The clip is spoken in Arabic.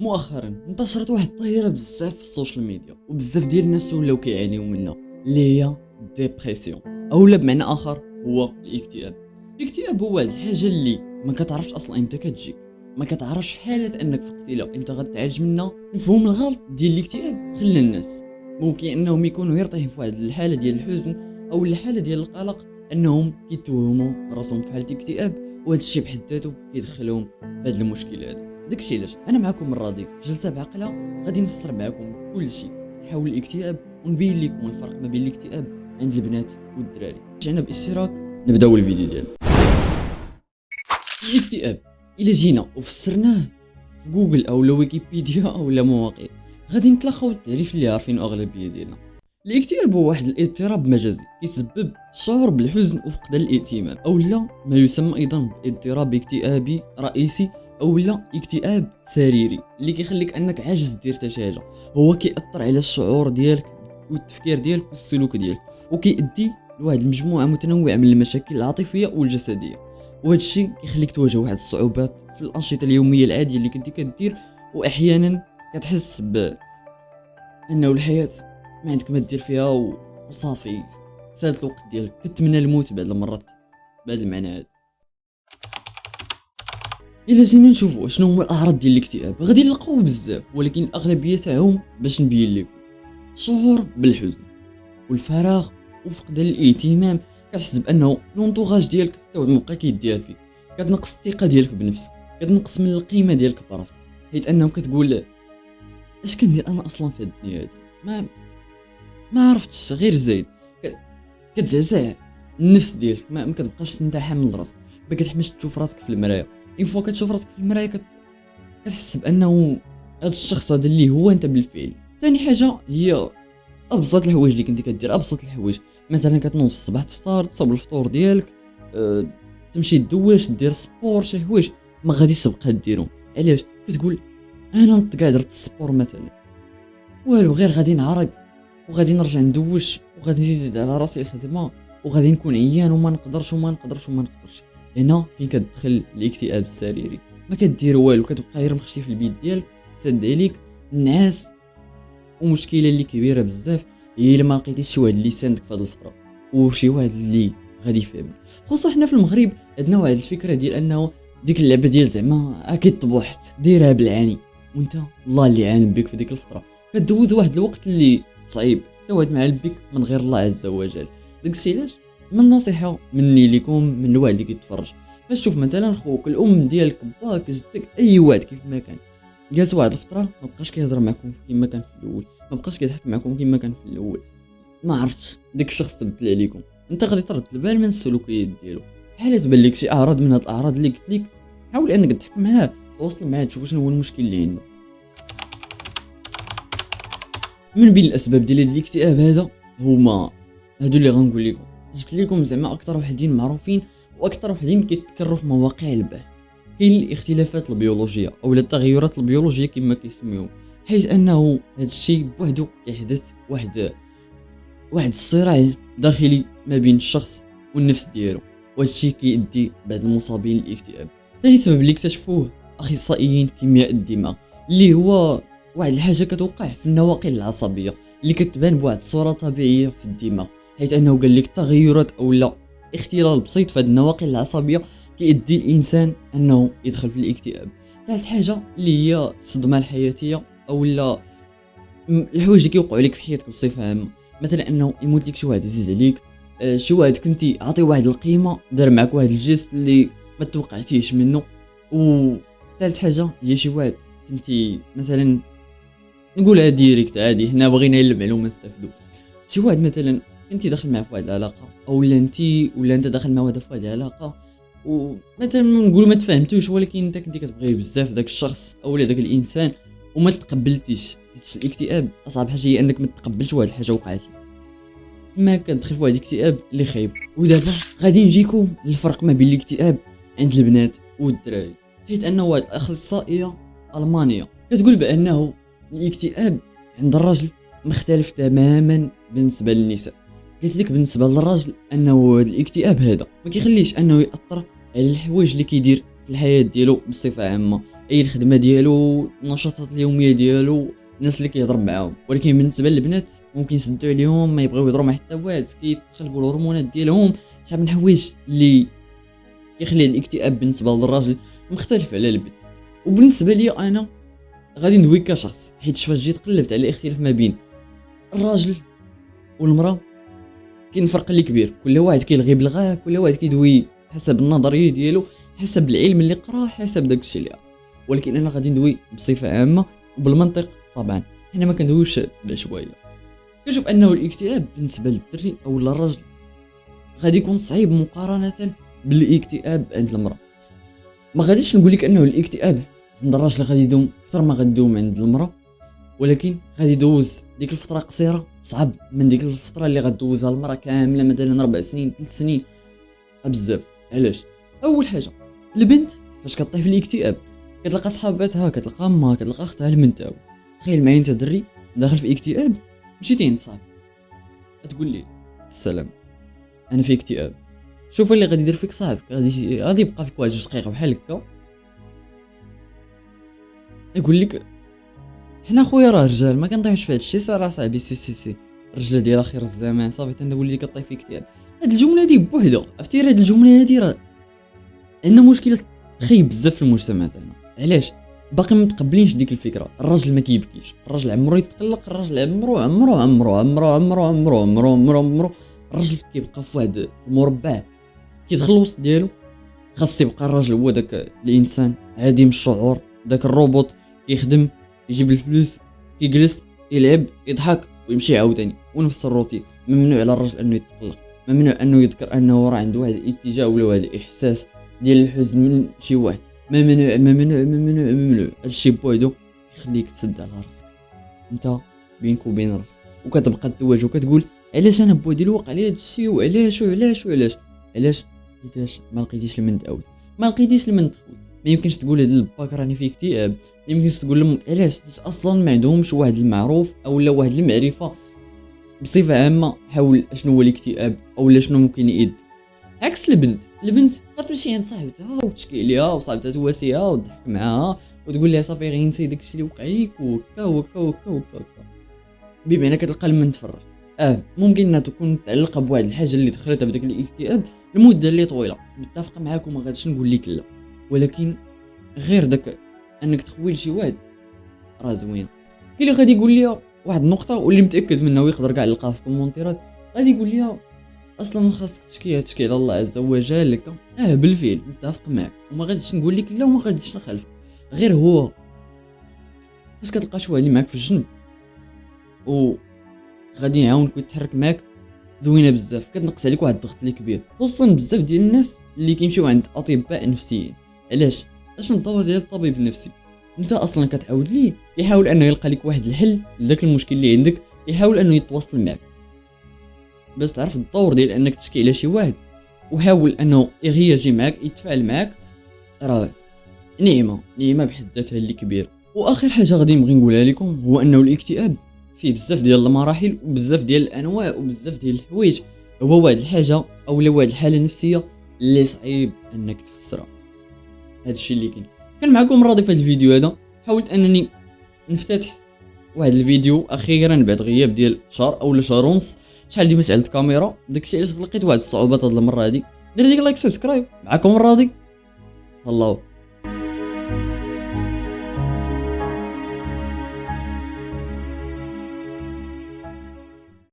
مؤخرا انتشرت واحد الظاهره بزاف في السوشيال ميديا، وبزاف ديال الناس ولاو كيعانيو منها، اللي هي الديبرسيون، اولا بمعنى اخر هو الاكتئاب. الاكتئاب هو واحد الحاجه اللي ما كتعرفش اصلا امتى كتجيك، ما كتعرفش حاله انك فقتي لها امتى غتعالج منها. المفهوم الغلط ديال الاكتئاب خلى الناس ممكن انهم يكونوا يرتاحوا في واحد الحاله ديال الحزن او الحاله ديال القلق، انهم كيتوهموا راسهم في حاله اكتئاب، وهذا الشيء بحد ذاته كيدخلهم في هذا المشكل هذا. داكشي علاش انا معكم الراضي في جلسه بعقله غادي نفسر معكم كل شيء حول الاكتئاب، ونبين لكم الفرق ما بين الاكتئاب عند البنات والدراري. جينا باشتراك نبداو الفيديو ديالنا. الاكتئاب الا جينا وفسرناه في جوجل او ويكيبيديا او مواقع، غادي نتلقاو التعريف اللي عارفينه اغلبيه ديالنا. الاكتئاب هو واحد الاضطراب مجازي كيسبب الشعور بالحزن وفقدان الاهتمام، او لا ما يسمى ايضا باضطراب اكتئابي رئيسي، او لا اكتئاب سريري، اللي كيخليك انك عاجز دير حتى شي حاجه. هو كيأثر على الشعور ديالك والتفكير ديالك والسلوك ديالك، وكيؤدي لواحد المجموعه متنوعه من المشاكل العاطفيه والجسديه. وهذا الشيء كيخليك تواجه واحد الصعوبات في الانشطه اليوميه العاديه اللي كنتي كدير، واحيانا كتحس انه الحياه ما عندك ما دير فيها وصافي سالت الوقت ديالك، كتمنى الموت بعض المرات بهذا المعنى هذا. الا جينا نشوفوا شنو هما الاعراض ديال الاكتئاب، غادي نلقاو بزاف، ولكن الاغلبيه تاعهم باش نبين لكم: شعور بالحزن والفراغ وفقدان الاهتمام، كتحس بانه لونطوغاج ديالك حتى هو مابقى كيدير فيك، كتنقص الثقه ديالك بنفسك، كتنقص من القيمه ديالك براسك، حيت انه كتقول اش كندير انا اصلا في هاد الدنيا هادي، ما عرفتش غير زايد. كتزعزع النفس ديالك، ما كتبقاش انت حامل راسك، ما كتحمش تشوف راسك في المرايه. اين فوا كتشوف راسك في المرايه كتحس بانه هذا الشخص هذا اللي هو انت بالفعل. ثاني حاجه هي ابسط الحوايج اللي كنتي كدير، ابسط الحوايج، مثلا كتنوض في الصباح تفطر، تصاوب الفطور ديالك، تمشي دوش، دير سبور، شي حوايج ما غاديش تبقى ديرهم. علاش؟ كتقول انا نط كاع درت السبور مثلا، والو غير غادي نعرق وغادي نرجع ندوش وغادي نزيد على راسي الخدمه وغادي نكون عيان وما نقدرش. هنا فين كتدخل الاكتئاب السريري، ما كدير والو، كتبقى غير مخشي في البيت ديالك، سد عليك النعاس. ومشكله اللي كبيره بزاف هي الا ما لقيتيش شي واحد اللي يساندك في هذه الفتره، وشي واحد اللي غادي يفهمك. خصوصا حنا في المغرب عندنا واحد الفكره ديال انه ديك اللعبه ديال زعما اكيد طبحت ديرها بالعاني، وانت الله اللي عان بك في ديك الفتره، كدوز واحد الوقت اللي صعيب توعد مع بك من غير الله عز وجل. داكشي علاش من نصيحه مني لكم، من الواحد اللي كيتفرج، فاش تشوف مثلا خوك، الام ديالك، باك، جدك، اي واحد كيف ما كان جالس واحد الفتره ما بقاش كيهضر معكم كما كان في الاول، ما بقاش كيضحك معكم كما كان في الاول، ما عرفتش داك الشخص تبدل عليكم، انت غادي ترد البال من السلوكيات ديالو. بحال تبان لك شي اعراض من هاد الاعراض اللي قلت لك، حاول انك تضحك معاه، تواصل معاه، تشوف شنو هو المشكل اللي عنده. من بين الاسباب ديال الاكتئاب هذا هما هادو اللي غنقول لكم، جبت لكم زعما اكثر وحدين معروفين واكثر وحدين كيتكرروا في مواقع البحث. كاين الاختلافات البيولوجيه او التغيرات البيولوجيه كما كيسميوهم، حيث انه هذا الشيء بوحدو كيحدث واحد الصراع داخلي ما بين الشخص والنفس ديالو، وهذا الشيء كيؤدي بعض المصابين للاكتئاب. ثاني سبب اللي اكتشفوه اخصائيين كيمياء الدماغ، اللي هو واحد الحاجه كتوقع في النواقل العصبيه اللي كتبان بواحد الصوره طبيعيه في الدماغ، حيث انه قال لك تغيرات او لا اختلال بسيط في هذه النواقل العصبيه كيؤدي الانسان انه يدخل في الاكتئاب. ثالث حاجه اللي هي الصدمه الحياتيه او لا الحوايج اللي كيوقعوا لك في حياتك بصفه عامه، مثلا انه يموت لك شي واحد عزيز عليك، شي واحد كنتي عاطي واحد القيمه دار معك واحد الجيست اللي ما توقعتيش منه. وثالث حاجه هي شي واحد كنتي مثلا نقولها ديريكت عادي، حنا بغينا المعلومه نستافدوا، شي واحد مثلا انت داخل معاه في واحد العلاقه، او انت داخل مع واحد في واحد العلاقه، ومثلا نقولوا ما تفاهمتوش، ولكن انت كنتي كتبغيه بزاف داك الشخص او داك الانسان وما تقبلتيش. الاكتئاب اصعب حاجه هي انك ما تقبلش واحد الحاجه وقعت لك، ما كتدخل في واحد الاكتئاب اللي خايب. ودابا غادي نجيكم للفرق ما بين الاكتئاب عند البنات والدراري، حيت انه واحد الاخصائيه المانيه كتقول بانه الاكتئاب عند الرجل مختلف تماما بالنسبه للنساء. قلت لك بالنسبه للراجل انه الاكتئاب هذا ما كيخليش انه ياثر على الحوايج اللي كيدير في الحياه ديالو بصفه عامه، اي الخدمه ديالو، النشاطات اليوميه ديالو، الناس اللي كيهضر معاهم. ولكن بالنسبه للبنات ممكن يسدوا عليهم، ما يبغيو يهضروا مع حتى واحد، كيتقلبوا الهرمونات ديالهم، شحال من حوايج اللي كيخلي الاكتئاب بالنسبه للراجل مختلف على البنت. وبالنسبه لي انا غادي ندوي كشخص، حيت فاش جيت قلبت على الاختلاف ما بين الراجل والمراه كاين فرق اللي كبير. كل واحد كيلغي بلغاه، كل واحد كيدوي حسب النظريه ديالو، حسب العلم اللي قراه، حسب داكشي اللي عرف. ولكن انا غادي ندوي بصفه عامه وبالمنطق. طبعا حنا ما كندويوش بعشوائيه. كنشوف انه الاكتئاب بالنسبه للدري او للرجل غادي يكون صعيب مقارنه بالاكتئاب عند المراه. ما غاديش نقول لك انه الاكتئاب عند الراجل غادي يدوم اكثر ما غادوم عند المراه، ولكن غادي يدوز ديك الفتره قصيره صعب من ديك الفتره اللي غدوزها المراه كامله، مثلا 4 سنين 3 سنين بزاف. علاش؟ اول حاجه البنت فاش كطيح في الاكتئاب كتلقى صحاباتها، كتلقى امها، كتلقى اختها المنتاو. تخيل معايا انت دري داخل في اكتئاب، مشيتي عند صاحب تقول لي السلام انا في اكتئاب، شوف اللي غادي يدير فيك صاحبك، غادي يبقى فيك واحد 2 دقائق بحال هكا يقول لك حنا خويا راه رجال ما كنطيحش في هذا الشيء، راه صاحبي سي الرجله ديال اخر الزمان صافي تنقول لي كطيح في اكتئاب. هاد الجمله هادي بوحدها عرفتي، هاد الجمله هادي راه عندنا مشكله خايب بزاف في المجتمع تاعنا. علاش؟ باقي ما متقبلينش ديك الفكره. الراجل ما كيبكيش، الراجل عمرو يتقلق، الراجل عمرو الراجل كيبقى في واحد المربع كيدخل الوسط ديالو. خاص يبقى الراجل هو داك الانسان عديم الشعور، داك الروبوت كيخدم يجيب الفلوس كيجلس يلعب يضحك ويمشي عاوتاني ونفس الروتين. ممنوع على الرجل انه يتقلق، ممنوع انه يذكر انه راه عنده واحد الاتجاه ولا واحد الاحساس ديال الحزن من شي واحد. ممنوع هادشي بوحدو يخليك تسد على راسك انت بينك وبين راسك، وكتبقى تواجه وكتقول علاش انا بوحدي الوقع على هادشي، وعلاش حيتاش ما لقيتيش المن تعاود، ما لقيتيش المن تخوي. ما يمكنش تقول هاد الباك راني في اكتئاب، ما يمكنش تقول لهم علاش، حيت اصلا ما عندهمش واحد المعروف او لا واحد المعرفه بصفه عامه حول شنو هو الاكتئاب او لا شنو ممكن يأذي. عكس البنت غتمشي عند صاحبتها وتشكي عليها وصاحبتها تواسيها وتضحك معاها وتقول لها صافي غير نسي داكشي اللي وقع ليك وكا بمعنى كتلقى المن تفرح. ممكن انها تكون متعلقه بواحد الحاجه اللي دخلتها في داك الاكتئاب المده اللي طويله. متفق معاك وما غاديش نقول لك لا، ولكن غير داك انك تخوي لشي واحد راه زوين. كاين اللي غادي يقول لي واحد النقطه واللي متاكد منها ويقدر كاع يلقاها في الكومونتيرات، غادي يقول لي اصلا خاصك تشكي على الله عز وجل لك. بالفعل متفق معك وما غاديش نقول لك لا وما غاديش نخالفك. غير هو فاش كتلقى شي واحد اللي معاك في الجنب و غادي يعاونك ويتحرك معاك زوينه بزاف، كتنقص عليك واحد الضغط اللي كبير. خصوصا بزاف ديال الناس اللي كيمشيو عند اطباء نفسيين. علاش الدور ديال الطبيب النفسي؟ انت اصلا كتعاود ليه يحاول انه يلقى لك واحد الحل لذاك المشكل اللي عندك، يحاول انه يتواصل معك باش تعرف الدور ديال انك تشكي على شي واحد وحاول انه يغيجي معك يتفاعل معك. راه نعمه بحد ذاتها اللي كبير. واخر حاجه غادي نبغي نقولها لكم هو انه الاكتئاب فيه بزاف ديال المراحل وبزاف ديال الانواع وبزاف ديال الحوايج. هو واحد الحاجه او لا واحد الحاله نفسيه اللي صعيب انك تفسرها. هادشي اللي كان معكم راضي في هذا الفيديو هذا. حاولت انني نفتتح واحد الفيديو اخيرا بعد غياب ديال شهر او شهر ونص. شحال ديما شعلت كاميرا داكشي علاش لقيت واحد الصعوبات هاد المره هادي. دير ديك لايك سبسكرايب. معكم راضي الله.